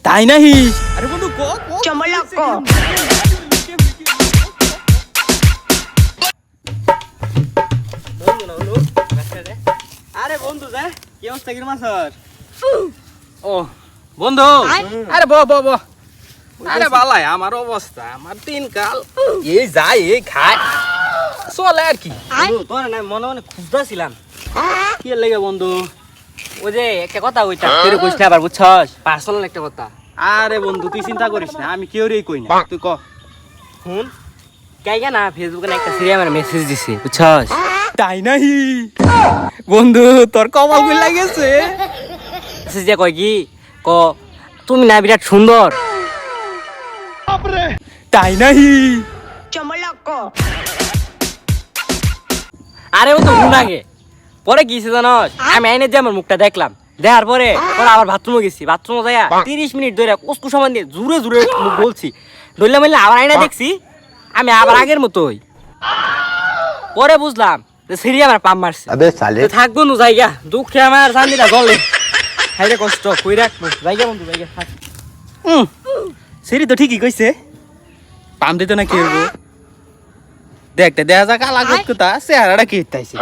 তাই নাহি? আরে বন্ধু Chomoloko. আরে বন্ধু যা কি অবস্থা কি মাছর? ও বন্ধু আরে ব ব ব আরে বালাই আমার অবস্থা আমার দিন কাল এই যায় এই খায় চলে আর কি বন্ধু তোর না মনে মনে খুঁজতেছিলাম কি লাগে বন্ধু? ওই যে একটা কথা ওইটা তোর কইছ না আবার বুঝছস পার্সোনাল একটা কথা আরে বন্ধু তুই চিন্তা করিস না আমি কেউরেই কই না তুই ক শুন কাইগা না ফেসবুকে না একটা সিরিয়া আমার মেসেজ দিছে বুঝছস তাই নাহি? বন্ধু তোর কপাল গুল লাগেছে মেসেজ দিয়া কয় কি ক তুমি না বিরাট সুন্দর তাই নাহি? Chomoloko. আরে ও তো গুনাগে পরে গিয়েছে জানস আমি আইনে যে আমার মুখটা দেখলাম দেখার পরে পরে আবার বাথরুমে গেছি বাথরুমে যাইয়া 30 মিনিট ধরে কুসকু সমান দিয়ে জুড়ে জুড়ে মুখ বলছি ধরলে মারলে আবার আইনা দেখছি আমি আবার আগের মতোই পরে বুঝলাম যে সিরি আমার পাম মারছে अबे साले তো থাক বন্ধু জায়গা দুঃখে আমার শান্তিটা জলে হাইরে কষ্ট কই রাখবো জায়গা বন্ধু জায়গা থাক সেরি তো ঠিকই কইছে পাম দিত না কি হইব দেখতে দেখা যাক আলাগ কথা চেহারাটা কি হইতাইছে